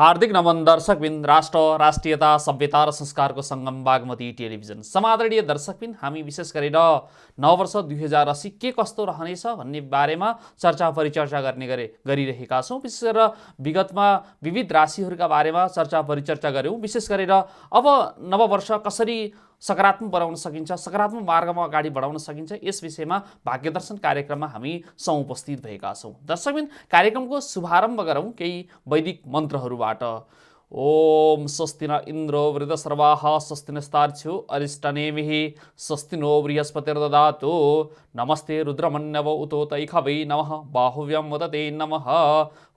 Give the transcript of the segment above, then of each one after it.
हार्दिक नमन दर्शकबिन। राष्ट्र, राष्ट्रियता, सभ्यता र संस्कारको सङ्गम बागमती टेलिभिजन। समादरणीय दर्शकबिन, हामी विशेष गरेर नववर्ष 2080 के कस्तो रहनेछ भन्ने बारेमा चर्चा परिचर्चा गरिरहेका छौँ। विशेष गरेर विगतमा विविध राशिहरूका बारेमा चर्चा परिचर्चा गऱ्यौँ। विशेष गरेर अब नववर्ष कसरी सकारात्मक बनाउन सकिन्छ, सकारात्मक मार्गमा अगाडि बढाउन सकिन्छ, यस विषयमा भाग्यदर्शन कार्यक्रममा हामी उपस्थित भएका छौँ। दर्शकबिन, कार्यक्रमको शुभारम्भ गरौँ केही वैदिक मन्त्रहरूबाट। ओम स्वस्ति न इन्द्रो वृद्धसर्वाः, स्वस्ति नस्तार्क्ष्यो अरिष्टनेमिः, स्वस्ति नो बृहस्पतिर्ददातु, नमस्ते रुद्रमन्यव उतोतैखवै नमः, बाहुव्यं वदते नमः।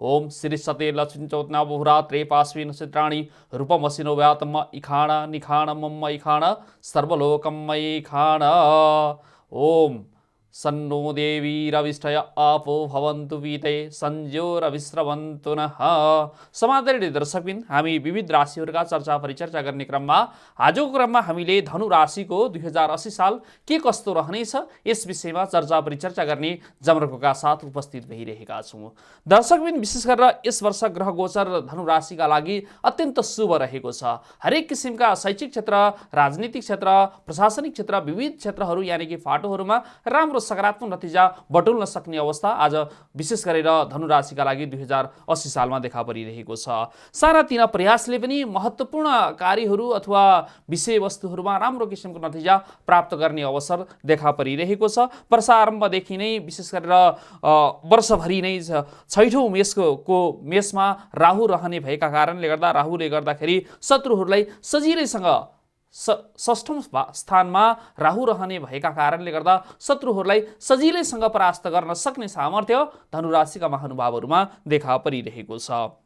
ओम श्रीसते लक्ष्मीचौतना बहुरात्रे पास्वी नक्षत्राणि रूपमसिनो व्यातम इखाण निखाण मम इखाण सर्वलोकम इखाण। ओम सन्नो देवीरविष्टय आपो भवन्तु वीते संज्योरविश्रवन्तु नः। समादरणीय दर्शकबिन, हामी विविध राशिहरूका चर्चा परिचर्चा गर्ने क्रममा आजको क्रममा हामीले धनु राशिको 2080 साल के कस्तो रहनेछ यस विषयमा चर्चा परिचर्चा गर्ने जमर्कोका साथ उपस्थित भइरहेका छौँ। दर्शकबिन, विशेष गरेर यस वर्ष ग्रह गोचर धनु राशिका लागि अत्यन्त शुभ रहेको छ। हरेक किसिमका शैक्षिक क्षेत्र, राजनीतिक क्षेत्र, प्रशासनिक क्षेत्र, विविध क्षेत्रहरू यानि कि फाटोहरूमा राम्रो सकारात्मक नतिजा बटुल्न सक्ने अवस्था आज विशेष गरेर धनु राशिका लागि 2080 सालमा देखा परिरहेको छ। सानातिना प्रयासले पनि महत्त्वपूर्ण कार्यहरू अथवा विषयवस्तुहरूमा राम्रो किसिमको नतिजा प्राप्त गर्ने अवसर देखा परिरहेको छ। वर्षारम्भदेखि नै विशेष गरेर वर्षभरि नै छैठौँ मेषमा राहु रहने भएका कारणले गर्दा राहुले गर्दाखेरि शत्रुहरूलाई सजिलैसँग षष्ठौं स्थानमा राहु रहने भएका कारणले गर्दा शत्रुहरूलाई सजिलैसँग परास्त गर्न सक्ने सामर्थ्य धनुराशिका महानुभावहरूमा देखा परिरहेको छ।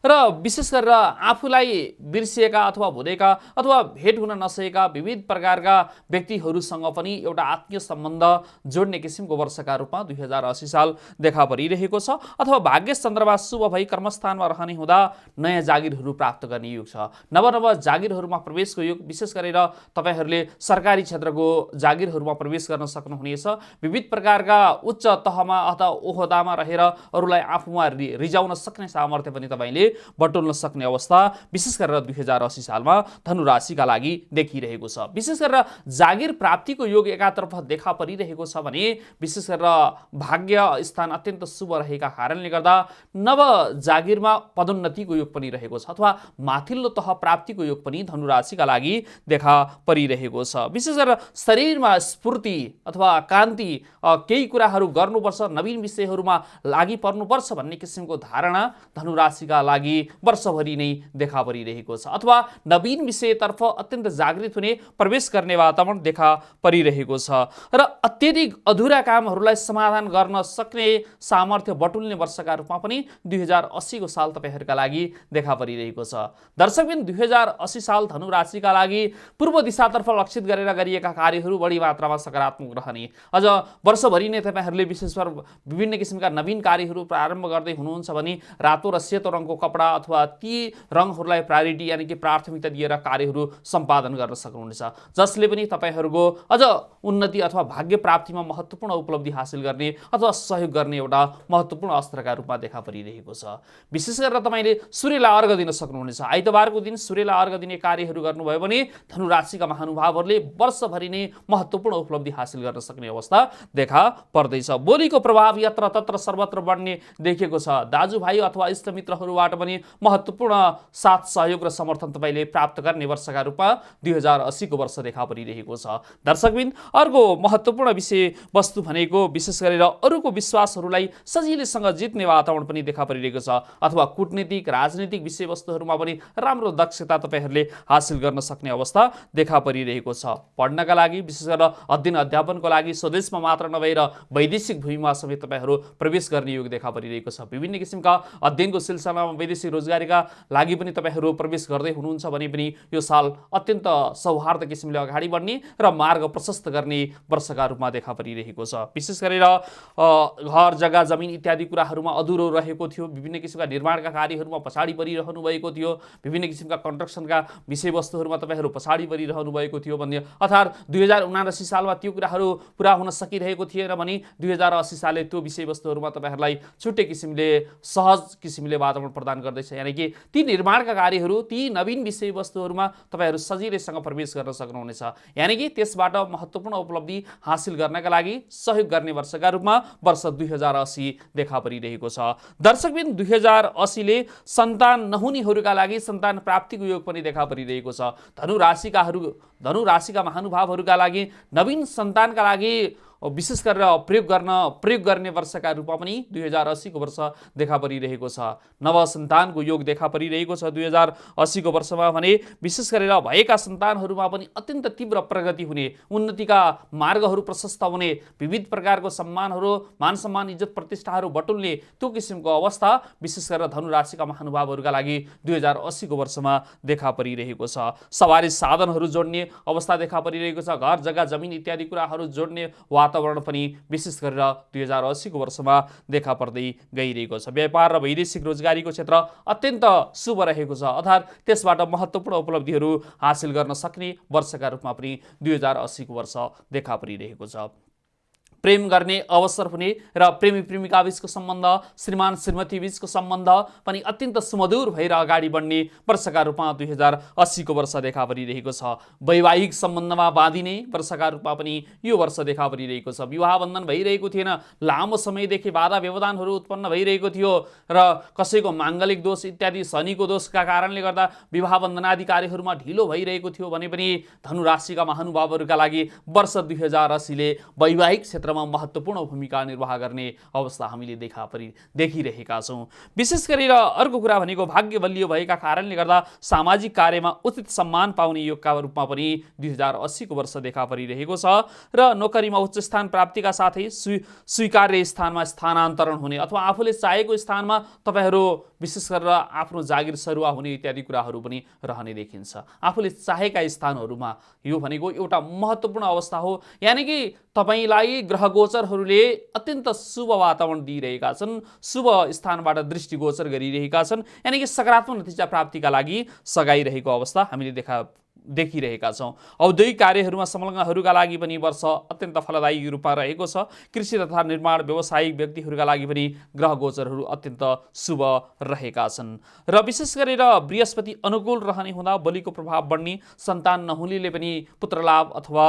र विशेष गरेर आफूलाई बिर्सिएका अथवा भुलेका अथवा भेट हुन नसकेका विविध प्रकारका व्यक्तिहरूसँग पनि एउटा आत्मीय सम्बन्ध जोड्ने किसिमको वर्षका रूपमा 2080 साल देखा परिरहेको छ। अथवा भाग्य चन्द्रमा शुभ भई कर्मस्थानमा रहने हुँदा नयाँ जागिरहरू प्राप्त गर्ने युग छ। नव जागिरहरूमा प्रवेशको युग। विशेष गरेर तपाईहरूले सरकारी क्षेत्रको जागिरहरूमा प्रवेश गर्न सक्नुहुनेछ। विविध प्रकारका उच्च तहमा अथवा ओहदामा रहेर अरूलाई आफूमा रिजाउन सक्ने सामर्थ्य पनि तपाईँले बटुल्न सक्ने अवस्था विशेष गरेर 2080 सालमा धनु राशिका लागि देखिरहेको छ। विशेष गरेर जागिर प्राप्तिको योग एकातर्फ देखा परिरहेको छ भने विशेष गरेर भाग्य स्थान अत्यन्त शुभ रहेका कारणले गर्दा नव जागिरमा पदोन्नतिको योग पनि रहेको छ अथवा माथिल्लो तह प्राप्तिको योग पनि धनु राशिका लागि देखा परिरहेको छ। विशेष गरेर शरीरमा स्फूर्ति अथवा कान्ति, केही कुराहरू गर्नुपर्छ, नवीन विषयहरूमा लागि पर्नुपर्छ भन्ने किसिमको धारणा धनु राशिका लागि वर्षभरि नै देखा परिरहेको छ। अथवा नवीन विषयतर्फ अत्यन्त जागृत हुने, प्रवेश गर्ने वातावरण देखा परिरहेको छ। र अत्यधिक अधुरा कामहरूलाई समाधान गर्न सक्ने सामर्थ्य बटुल्ने वर्षका रूपमा पनि 2080 को साल तपाईहरूका लागि देखा परिरहेको छ। दर्शकबिन, 2080 साल धनु राशिका लागि पूर्व दिशातर्फ लक्षित गरेर गरिएका कार्यहरू बढी मात्रामा सकारात्मक रहने। अझ वर्षभरि नै तपाईहरूले विशेष विभिन्न किसिमका नवीन कार्यहरू प्रारम्भ गर्दै हुनुहुन्छ भने रातो र सेतो रङको कपडा अथवा ती रङहरूलाई प्रायोरिटी यानि कि प्राथमिकता दिएर कार्यहरू सम्पादन गर्न सक्नुहुनेछ, जसले पनि तपाईहरूको अझ उन्नति अथवा भाग्य प्राप्तिमा महत्त्वपूर्ण उपलब्धि हासिल गर्ने अथवा सहयोग गर्ने एउटा महत्त्वपूर्ण अस्त्रका रूपमा देखा परिरहेको छ। विशेष गरेर तपाईँले सूर्यलाई अर्घ दिन सक्नुहुनेछ। आइतबारको दिन सूर्यलाई अर्घ दिने कार्यहरू गर्नुभयो भने धनु राशिका महानुभावहरूले वर्षभरि नै महत्त्वपूर्ण उपलब्धि हासिल गर्न सक्ने अवस्था देखा पर्दैछ। बोलीको प्रभाव यत्र तत्र सर्वत्र बढ्ने देखेको छ। दाजुभाइ अथवा इष्टमित्रहरूबाट पनि महत्त्वपूर्ण साथ सहयोग र समर्थन तपाईले प्राप्त गर्ने वर्षका रूपमा 2080 को वर्ष देखा परिरहेको छ। दर्शकबिन, अर्को महत्त्वपूर्ण विषय वस्तु भनेको विशेष गरेर अरूको विश्वासहरूलाई सजिलैसँग जित्ने वातावरण पनि देखा परिरहेको छ। अथवा कूटनीतिक, राजनीतिक विषयवस्तुहरूमा पनि राम्रो दक्षता तपाईहरूले हासिल गर्न सक्ने अवस्था देखा परिरहेको छ। पढ्नका लागि विशेष गरेर अध्ययन अध्यापनको लागि स्वदेशमा मात्र नभएर वैदेशिक भूमिमा समेत तपाईहरू प्रवेश गर्ने योग देखा परिरहेको छ। विभिन्न किसिमका अध्ययनको सिलसिलामा वैदेशिक रोजगारीका लागि पनि तपाईहरू प्रवेश गर्दै हुनुहुन्छ भने पनि यो साल अत्यन्त सौहार्द किसिमले अगाडि बढ्ने र मार्ग प्रशस्त गर्ने वर्षका रूपमा देखा परिरहेको छ। विशेष गरेर घर, जग्गा, जमिन इत्यादि कुराहरूमा अधुरो रहेको थियो। विभिन्न किसिमका निर्माणका कार्यहरूमा पछाडि परिरहनु भएको थियो। विभिन्न किसिमका कन्स्ट्रक्सनका विषयवस्तुहरूमा तपाईहरू पछाडि परिरहनु भएको थियो भन्ने अर्थात् 2079 सालमा त्यो कुराहरू पुरा हुन सकिरहेको थिएन भने 2080 सालले त्यो विषयवस्तुहरूमा तपाईहरूलाई छुट्टै किसिमले सहज किसिमले वातावरण प्रदान गर्दैछ। यानि कि ती निर्माणका कार्यहरू, ती नवीन विषयवस्तुहरूमा तपाईँहरू सजिलैसँग प्रवेश गर्न सक्नुहुनेछ। यानि कि त्यसबाट महत्त्वपूर्ण उपलब्धि हासिल गर्नका लागि सहयोग गर्ने वर्षका रूपमा वर्ष 2080 देखा परिरहेको छ। दर्शकबिन 2080ले सन्तान नहुनेहरूका लागि सन्तान प्राप्तिको योग पनि देखा परिरहेको छ। धनु राशिका महानुभावहरूका लागि नवीन सन्तानका लागि विशेष गरेर प्रयोग गर्ने वर्षका रूपमा पनि 2080 को वर्ष देखा परिरहेको छ। नव सन्तानको योग देखा परिरहेको छ 2080 को वर्षमा भने विशेष गरेर भएका सन्तानहरूमा पनि अत्यन्त तीव्र प्रगति हुने, उन्नतिका मार्गहरू प्रशस्त हुने, विविध प्रकारको सम्मानहरू, मान सम्मान, इज्जत प्रतिष्ठाहरू बटुल्ने त्यो किसिमको अवस्था विशेष गरेर धनु राशिका महानुभावहरूका लागि 2080 को वर्षमा देखा परिरहेको छ। सवारी साधनहरू जोड्ने अवस्था देखा परिरहेको छ। घर जग्गा जमिन इत्यादि कुराहरू जोड्ने वातावरण पनि विशेष गरेर 2080 को वर्षमा देखा पर्दै गइरहेको छ। व्यापार र वैदेशिक रोजगारीको क्षेत्र अत्यन्त शुभ रहेको छ, अर्थात् त्यसबाट महत्त्वपूर्ण उपलब्धिहरू हासिल गर्न सक्ने वर्षका रूपमा पनि 2080 को वर्ष देखा परिरहेको छ। प्रेम गर्ने अवसर हुने र प्रेमी प्रेमिका बीचको सम्बन्ध, श्रीमान श्रीमती बीचको सम्बन्ध पनि अत्यन्त सुमधुर भएर अगाडि बढ्ने वर्षका रूपमा 2080 को वर्ष देखा परिरहेको छ। वैवाहिक सम्बन्धमा बाँधिने वर्षका रूपमा पनि यो वर्ष देखा परिरहेको छ। विवाह बन्धन भइरहेको थिएन, लामो समयदेखि बाधा व्यवधानहरू उत्पन्न भइरहेको थियो र कसैको माङ्गलिक दोष इत्यादि शनिको दोषका कारणले गर्दा विवाह बन्धन आदि कार्यहरूमा ढिलो भइरहेको थियो भने पनि धनु राशिका महानुभावहरूका लागि वर्ष 2080ले वैवाहिक क्षेत्र महत्त्वपूर्ण भूमिका निर्वाह गर्ने अवस्था हामीले देखिरहेका छौँ। विशेष गरेर अर्को कुरा भनेको भाग्य बलियो भएका कारणले गर्दा सामाजिक कार्यमा उचित सम्मान पाउने योगका रूपमा पनि 2080 को वर्ष देखा परिरहेको छ र नोकरीमा उच्च स्थान प्राप्तिका साथै स्वीकार्य स्थानमा स्थानान्तरण हुने अथवा आफूले चाहेको स्थानमा तपाईँहरू विशेष गरेर आफ्नो जागिर सरुवा हुने इत्यादि कुराहरू पनि रहने देखिन्छ। आफूले चाहेका स्थानहरूमा यो भनेको एउटा महत्त्वपूर्ण अवस्था हो। यानि कि तपाईलाई ग्रह गोचरहरूले अत्यन्त शुभ वातावरण दिइरहेका छन्, शुभ स्थानबाट दृष्टिगोचर गरिरहेका छन्। यानि कि सकारात्मक नतिजा प्राप्तिका लागि सघाइरहेको अवस्था हामीले देखिरहेका छौँ। औद्योगिक कार्यहरूमा संलग्नहरूका लागि पनि वर्ष अत्यन्त फलदायी रूपमा रहेको छ। कृषि तथा निर्माण व्यावसायिक व्यक्तिहरूका लागि पनि ग्रह गोचरहरू अत्यन्त शुभ रहेका छन् र विशेष गरेर बृहस्पति अनुकूल रहने हुँदा बलिको प्रभाव बढ्ने, सन्तान नहुनेले पनि पुत्रलाभ अथवा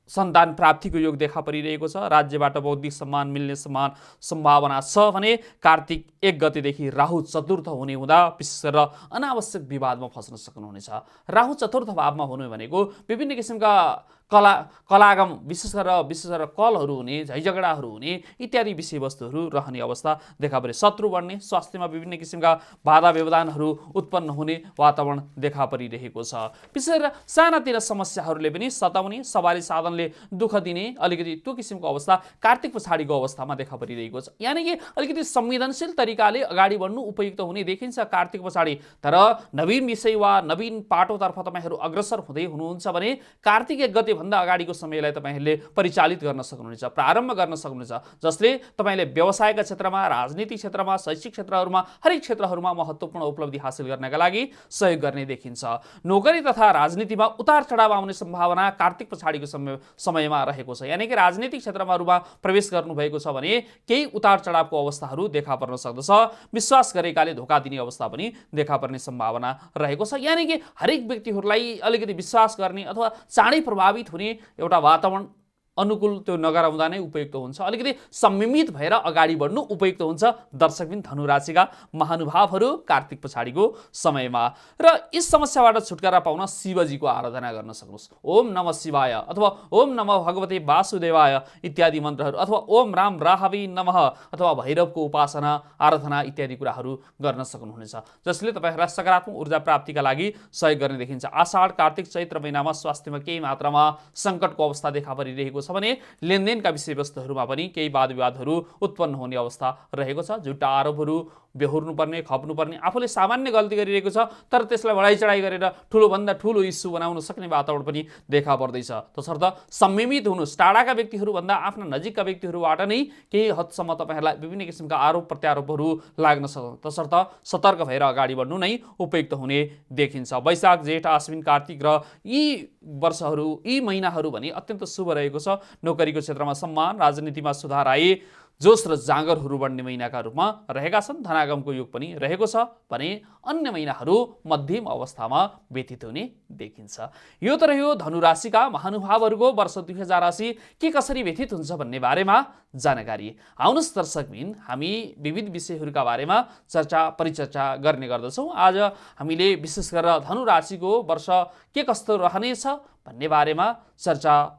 सन्तान प्राप्तिको योग देखा परिरहेको छ। राज्यबाट बौद्धिक सम्मान मिल्ने सम्भावना छ भने कार्तिक 1 गतेदेखि राहु चतुर्थ हुने हुँदा विशेष गरेर अनावश्यक विवादमा फस्न सक्नुहुनेछ। राहु चतुर्थ भावमा हुनु भनेको विभिन्न किसिमका कलागम विशेष गरेर कलहरू हुने, झैझगडाहरू हुने इत्यादि विषयवस्तुहरू रहने अवस्था देखा परे। शत्रु बढ्ने, स्वास्थ्यमा विभिन्न किसिमका बाधा व्यवधानहरू उत्पन्न हुने वातावरण देखा परिरहेको छ। विशेष गरेर सानातिना समस्याहरूले पनि सताउने, सवारी साधनले दुःख दिने अलिकति त्यो किसिमको अवस्था कार्तिक पछाडिको अवस्थामा देखा परिरहेको छ। यानि कि अलिकति संवेदनशील तरिकाले अगाडि बढ्नु उपयुक्त हुने देखिन्छ कार्तिक पछाडि। तर नवीन विषय वा नवीन पाटोतर्फ तपाईँहरू अग्रसर हुँदै हुनुहुन्छ भने कार्तिक 1 गते भन्दा अगाडिको समयलाई तपाईहरूले परिचालित गर्न सक्नुहुनेछ, प्रारम्भ गर्न सक्नुहुनेछ, जसले तपाईले व्यवसायका क्षेत्रमा, राजनीतिक क्षेत्रमा, शैक्षिक क्षेत्रहरूमा, हरेक क्षेत्रहरूमा महत्त्वपूर्ण उपलब्धि हासिल गर्नका लागि सहयोग गर्ने देखिन्छ। नोकरी तथा राजनीतिमा उतार चढाव आउने सम्भावना कार्तिक पछाडिको समयमा रहेको छ। यानि कि राजनीतिक क्षेत्रहरूमा प्रवेश गर्नुभएको छ भने केही उतार चढावको अवस्थाहरू देखा पर्न सक्दछ। विश्वास गरेकाले धोका दिने अवस्था पनि देखा पर्ने सम्भावना रहेको छ। यानि कि हरेक व्यक्तिहरूलाई अलिकति विश्वास गर्ने अथवा चाँडै प्रभावित हुने एउटा वातावरण अनुकूल त्यो नगराउँदा नै उपयुक्त हुन्छ। अलिकति संयमित भएर अगाडि बढ्नु उपयुक्त हुन्छ दर्शकबिन धनु राशिका महानुभावहरू कार्तिक पछाडिको समयमा। र यस समस्याबाट छुटकारा पाउन शिवजीको आराधना गर्न सक्नुहोस्। ओम नमः शिवाय अथवा ओम नमः भगवते वासुदेवाय इत्यादि मन्त्रहरू अथवा ओम राम राहवे नमः अथवा भैरवको उपासना आराधना इत्यादि कुराहरू गर्न सक्नुहुनेछ, जसले तपाईहरुलाई सकारात्मक ऊर्जा प्राप्तिका लागि सहयोग गर्ने देखिन्छ। आषाढ कार्तिक चैत्र महिनामा स्वास्थ्यमा केही मात्रामा सङ्कटको अवस्था देखा परिरहेको छ भने लेनदेनका विषयवस्तुहरूमा पनि केही वाद विवादहरू उत्पन्न हुने अवस्था रहेको छ। झुटा आरोपहरू बेहोर्नुपर्ने, खप्नुपर्ने, आफूले सामान्य गल्ती गरिरहेको छ तर त्यसलाई बढाइ चढाइ गरेर ठुलोभन्दा ठुलो इस्यु बनाउन सक्ने वातावरण पनि देखा पर्दैछ। तसर्थ संयमित हुनुहोस्। टाढाका व्यक्तिहरूभन्दा आफ्ना नजिकका व्यक्तिहरूबाट नै केही हदसम्म तपाईहरुलाई विभिन्न किसिमका आरोप प्रत्यारोपहरू लाग्न सक्छ। तसर्थ सतर्क भएर अगाडि बढ्नु नै उपयुक्त हुने देखिन्छ। वैशाख जेठ आश्विन कार्तिक र यी वर्षहरू, यी महिनाहरू भने अत्यन्त शुभ रहेको छ। नोकरीको क्षेत्रमा सम्मान, राजनीतिमा सुधार आए, जोश र जाँगरहरू बढ्ने महिनाका रूपमा रहेका छन्। धनागमको योग पनि रहेको छ भने अन्य महिनाहरू मध्यम अवस्थामा व्यतीत हुने देखिन्छ। यो त रह्यो धनुराशिका महानुभावहरूको वर्ष 2080 के कसरी व्यतीत हुन्छ भन्ने बारेमा जानकारी। आउनुहोस् दर्शकबिन, हामी विविध विषयहरूका बारेमा परिचर्चा गर्ने गर्दछौँ। आज हामीले विशेष गरेर धनुराशिको वर्ष के कस्तो रहनेछ भन्ने बारेमा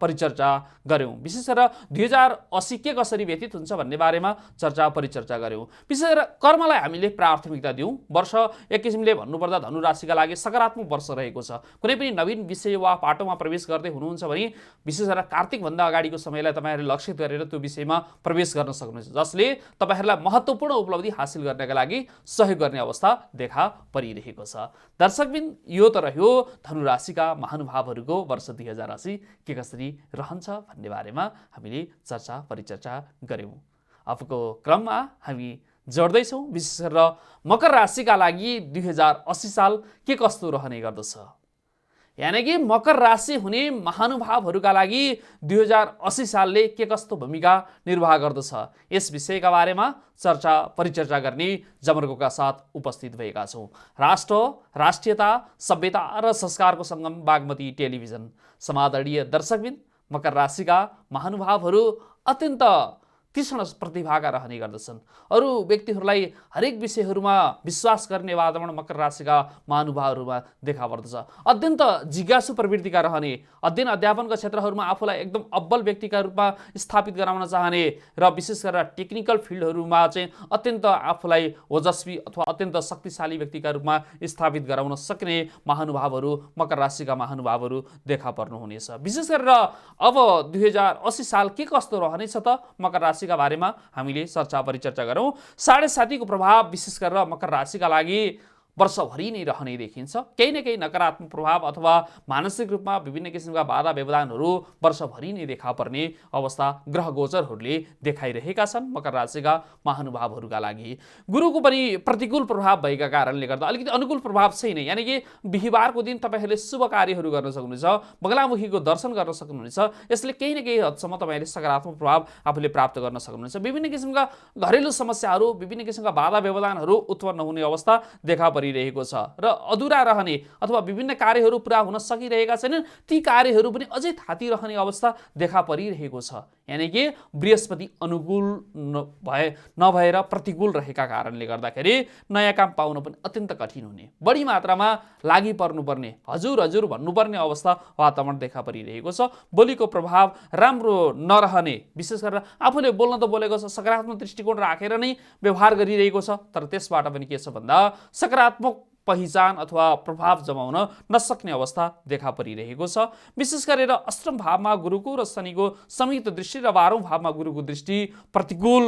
परिचर्चा गऱ्यौँ। विशेष गरेर 2080 के कसरी व्यतीत हुन्छ भन्ने बारेमा परिचर्चा गऱ्यौँ। विशेष गरेर कर्मलाई हामीले प्राथमिकता दियौँ। वर्ष एक किसिमले भन्नुपर्दा धनुराशिका लागि सकारात्मक वर्ष रहेको छ। कुनै पनि नवीन विषय वा पाटोमा प्रवेश गर्दै हुनुहुन्छ भने विशेष गरेर कार्तिकभन्दा अगाडिको समयलाई तपाईँहरूले लक्षित गरेर त्यो विषयमा प्रवेश गर्न सक्नुहुन्छ, जसले तपाईँहरूलाई महत्त्वपूर्ण उपलब्धि हासिल गर्नका लागि सहयोग गर्ने अवस्था देखा परिरहेको छ। दर्शकबिन, यो त रह्यो धनुराशिका महानुभावहरूको वर्ष 2080 के कसरी रहन्छ भन्ने बारेमा हामीले परिचर्चा गऱ्यौँ। अबको क्रममा हामी जोड्दैछौँ विशेष गरेर मकर राशिका लागि 2080 साल के कस्तो रहने गर्दछ। यानि कि मकर राशि हुने महानुभावहरूका लागि 2080 सालले के कस्तो भूमिका निर्वाह गर्दछ, यस विषयका बारेमा परिचर्चा गर्ने जमर्कोका साथ उपस्थित भएका छौँ। राष्ट्र, राष्ट्रियता, सभ्यता र संस्कारको सङ्गम बागमती टेलिभिजन समादरणीय दर्शकबिन, मकर राशिका महानुभावहरू अत्यन्त तीक्ष्ण प्रतिभाका रहने गर्दछन्। अरू व्यक्तिहरूलाई हरेक विषयहरूमा विश्वास गर्ने वातावरण मकर राशिका महानुभावहरूमा देखा पर्दछ। अत्यन्त जिज्ञासु प्रवृत्तिका रहने, अध्ययन अध्यापनका क्षेत्रहरूमा आफूलाई एकदम अब्बल व्यक्तिका रूपमा स्थापित गराउन चाहने र विशेष गरेर टेक्निकल फिल्डहरूमा चाहिँ अत्यन्त आफूलाई ओजस्वी अथवा अत्यन्त शक्तिशाली व्यक्तिका रूपमा स्थापित गराउन सक्ने महानुभावहरू मकर राशिका महानुभावहरू देखा पर्नुहुनेछ। विशेष गरेर अब 2080 साल के कस्तो रहनेछ त मकर राशिका बारेमा हामीले परिचर्चा गरौँ। 7.5 को प्रभाव विशेष गरेर मकर राशिका लागि वर्षभरि नै रहने देखिन्छ। केही न केही नकारात्मक प्रभाव अथवा मानसिक रूपमा विभिन्न किसिमका बाधा व्यवधानहरू वर्षभरि नै देखा पर्ने अवस्था ग्रह गोचरहरूले देखाइरहेका छन् मकर राशिका महानुभावहरूका लागि। गुरुको पनि प्रतिकूल प्रभाव भएका कारणले गर्दा अलिकति अनुकूल प्रभाव छैन। यानि कि बिहिबारको दिन तपाईँहरूले शुभ कार्यहरू गर्न सक्नुहुनेछ, बगलामुखीको दर्शन गर्न सक्नुहुनेछ। यसले केही न केही हदसम्म तपाईँहरूले सकारात्मक प्रभाव आफूले प्राप्त गर्न सक्नुहुनेछ। विभिन्न किसिमका घरेलु समस्याहरू, विभिन्न किसिमका बाधा व्यवधानहरू उत्पन्न हुने अवस्था देखा परिरहेको छ र अधुरा रहने अथवा विभिन्न कार्यहरू पुरा हुन सकिरहेका छैनन्, ती कार्यहरू पनि अझै थाती रहने अवस्था देखा परिरहेको छ। यानि कि बृहस्पति अनुकूल नभएर प्रतिकूल रहेका कारणले गर्दाखेरि नयाँ काम पाउन पनि अत्यन्त कठिन हुने, बढी मात्रामा लागि पर्नुपर्ने, हजुर भन्नुपर्ने अवस्था वातावरण देखा परिरहेको छ। बोलीको प्रभाव राम्रो नरहने, विशेष गरेर आफूले बोल्न त बोलेको छ, सकारात्मक दृष्टिकोण राखेर नै व्यवहार गरिरहेको छ, तर त्यसबाट पनि के छ भन्दा सकारात्मक पहिचान अथवा प्रभाव जमाउन नसक्ने अवस्था देखा परिरहेको छ। विशेष गरेर अष्टम भावमा गुरुको र शनिको संयुक्त दृष्टि र 12औं भावमा गुरुको दृष्टि प्रतिकूल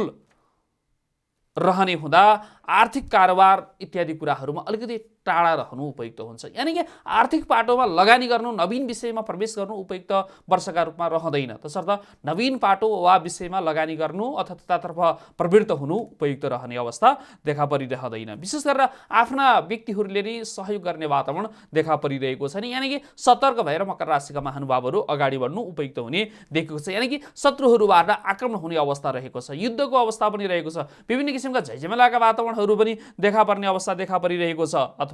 रहने हुँदा आर्थिक कारोबार इत्यादि कुराहरूमा अलिकति टाढा रहनु उपयुक्त हुन्छ। यानि कि आर्थिक पाटोमा लगानी गर्नु, नवीन विषयमा प्रवेश गर्नु उपयुक्त वर्षका रूपमा रहँदैन। तसर्थ नवीन पाटो वा विषयमा लगानी गर्नु अथवा त्यतातर्फ प्रवृत्त हुनु उपयुक्त रहने अवस्था देखा परिरहँदैन। विशेष गरेर आफ्ना व्यक्तिहरूले नै सहयोग गर्ने वातावरण देखा परिरहेको छ। यानि कि सतर्क भएर मकर राशिका महानुभावहरू अगाडि बढ्नु उपयुक्त हुने देखिएको छ। यानि कि शत्रुहरूबाट आक्रमण हुने अवस्था रहेको छ, युद्धको अवस्था पनि रहेको छ, विभिन्न किसिमका झैझमेलाका वातावरणहरू पनि देखा पर्ने अवस्था देखा परिरहेको छ। अथवा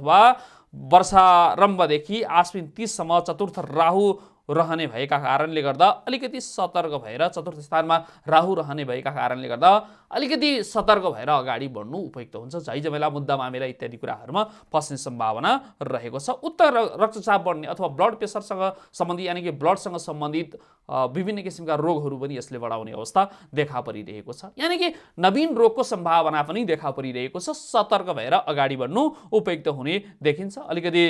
वर्षारम्भदेखि आश्विन 30 सम्म चतुर्थ राहु रहने भएका कारणले गर्दा अलिकति सतर्क भएर, चतुर्थ स्थानमा राहु रहने भएका कारणले गर्दा अलिकति सतर्क भएर अगाडि बढ्नु उपयुक्त हुन्छ। झैझमेला, मुद्दा मामिला इत्यादि कुराहरूमा फस्ने सम्भावना रहेको छ। उच्च रक्तचाप बढ्ने अथवा ब्लड प्रेसरसँग सम्बन्धित यानि कि ब्लडसँग सम्बन्धित विभिन्न किसिमका रोगहरू पनि यसले बढाउने अवस्था देखा परिरहेको छ। यानि कि नवीन रोगको सम्भावना पनि देखा परिरहेको छ। सतर्क भएर अगाडि बढ्नु उपयुक्त हुने देखिन्छ। अलिकति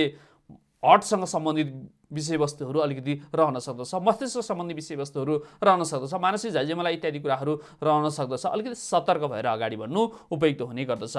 हर्टसँग सम्बन्धित विषयवस्तुहरू अलिकति रहन सक्दछ, मस्तिष्क सम्बन्धी विषयवस्तुहरू रहन सक्दछ, मानसिक झैझमेला इत्यादि कुराहरू रहन सक्दछ। अलिकति सतर्क भएर अगाडि बढ्नु उपयुक्त हुने गर्दछ।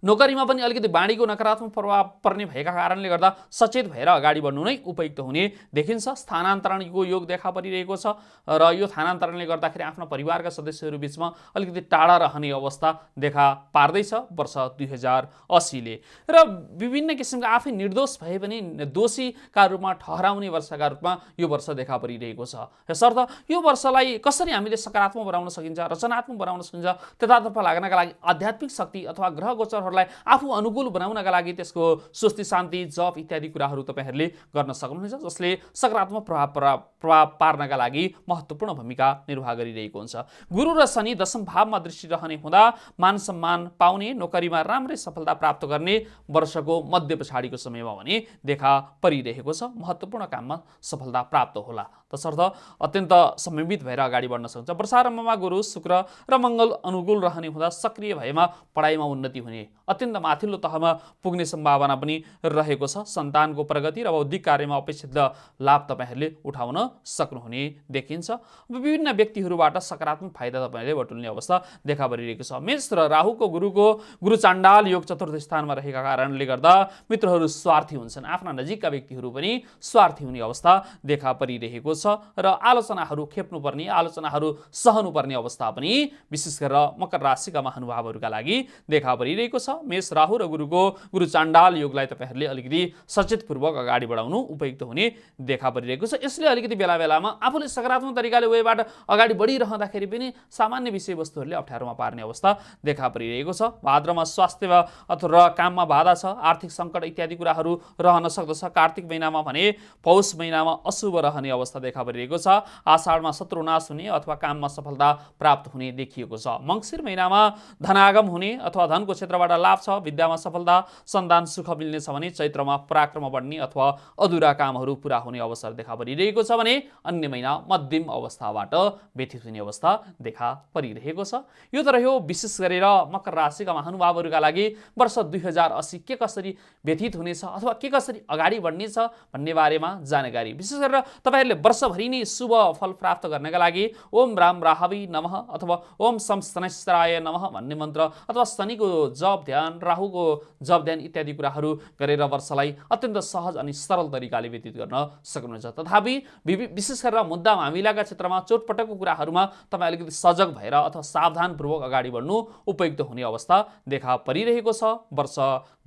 नोकरीमा पनि अलिकति बाढीको नकारात्मक प्रभाव पर्ने भएका कारणले गर्दा सचेत भएर अगाडि बढ्नु नै उपयुक्त हुने देखिन्छ। स्थानान्तरणको योग देखा परिरहेको छ र यो स्थानान्तरणले गर्दाखेरि आफ्ना परिवारका सदस्यहरू बीचमा अलिकति टाढा रहने अवस्था देखा पार्दैछ वर्ष 2080ले। र विभिन्न किसिमका आफै निर्दोष भए पनि दोषीका रूपमा ठहराउने वर्षका रूपमा यो वर्ष देखा परिरहेको छ। यसर्थ यो वर्षलाई कसरी हामीले सकारात्मक बनाउन सकिन्छ, रचनात्मक बनाउन सकिन्छ, त्यतातर्फ लाग्नका लागि आध्यात्मिक शक्ति अथवा ग्रह गोचरहरूलाई आफू अनुकूल बनाउनका लागि त्यसको स्वस्ति शान्ति जप इत्यादि कुराहरू तपाईहरूले गर्न सक्नुहुनेछ, जसले सकारात्मक प्रभाव पार्नका लागि महत्त्वपूर्ण भूमिका निर्वाह गरिरहेको हुन्छ। गुरु र शनि दशम भावमा दृष्टि रहने हुँदा मान सम्मान पाउने, नोकरीमा राम्रै सफलता प्राप्त गर्ने वर्षको मध्य पछाडिको समयमा भने देखा परिरहेको छ। महत्त्वपूर्ण काममा सफलता प्राप्त होला, तसर्थ अत्यन्त संयमित भएर अगाडि बढ्न सक्छ। वर्षारम्भमा गुरु शुक्र र मङ्गल अनुकूल रहने हुँदा सक्रिय भएमा पढाइमा उन्नति हुने, अत्यन्त माथिल्लो तहमा पुग्ने सम्भावना पनि रहेको छ। सन्तानको प्रगति र बौद्धिक कार्यमा अपेक्षित लाभ तपाईँहरूले उठाउन सक्नुहुने देखिन्छ। विभिन्न व्यक्तिहरूबाट सकारात्मक फाइदा तपाईँले बटुल्ने अवस्था देखा परिरहेको छ। मेष र राहुको गुरु चाण्डाल योग चतुर्थ स्थानमा रहेका कारणले गर्दा मित्रहरू स्वार्थी हुन्छन्। आफ्ना नजिकका व्यक्तिहरू पनि स्वार्थी हुने अवस्था देखा परिरहेको छ र आलोचनाहरू खेप्नुपर्ने, आलोचनाहरू सहनुपर्ने अवस्था पनि विशेष गरेर मकर राशिका महानुभावहरूका लागि देखा परिरहेको छ। मेष राहु र गुरु चाण्डाल योगलाई तपाईँहरूले अलिकति सचेतपूर्वक अगाडि बढाउनु उपयुक्त हुने देखा परिरहेको छ। यसले अलिकति बेला बेलामा आफूले सकारात्मक तरिकाले वेबाट अगाडि बढिरहँदाखेरि पनि सामान्य विषयवस्तुहरूले अप्ठ्यारोमा पार्ने अवस्था देखा परिरहेको छ। भाद्रमा स्वास्थ्य अथवा काममा बाधा छ, आर्थिक सङ्कट इत्यादि कुराहरू रहन सक्दछ। कार्तिक महिनामा भने पौष महिनामा अशुभ रहने अवस्था देखा परिरहेको छ। आषाढमा शत्रुनाश हुने अथवा काममा सफलता प्राप्त हुने देखिएको छ। मङ्सिर महिनामा धनागम हुने अथवा धनको क्षेत्रबाट लाभ छ, विद्यामा सफलता, सन्तान सुख मिल्ने छ भने चैत्रमा पराक्रम बढ्ने अथवा अधुरा कामहरू पुरा हुने अवसर देखा परिरहेको छ भने अन्य महिना मध्यम अवस्थाबाट व्यतीत हुने अवस्था देखा परिरहेको छ। यो त रह्यो विशेष गरेर मकर राशिका महानुभावहरूका लागि वर्ष 2080 के कसरी व्यतीत हुनेछ अथवा के कसरी अगाडि बढ्नेछ भन्ने बारेमा जानकारी। विशेष गरेर तपाईँहरूले वर्षभरि नै शुभ फल प्राप्त गर्नका लागि ओम राम राहवे नमः अथवा ओम शं शनैश्चराय नमः भन्ने मन्त्र अथवा शनिको जप ध्यान, राहुको जप ध्यान इत्यादि कुराहरू गरेर वर्षलाई अत्यन्त सहज अनि सरल तरिकाले व्यतीत गर्न सक्नुहुन्छ। तथापि विशेष गरेर मुद्दा मामिलाका क्षेत्रमा चोटपटकको कुराहरूमा तपाईँ अलिकति सजग भएर अथवा सावधानपूर्वक अगाडि बढ्नु उपयुक्त हुने अवस्था देखा परिरहेको छ वर्ष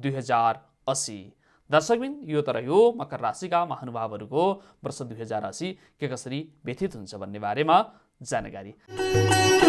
2080। दर्शकबिन, यो त रह्यो मकर राशिका महानुभावहरूको वर्ष 2080 के कसरी व्यतीत हुन्छ भन्ने बारेमा जानकारी।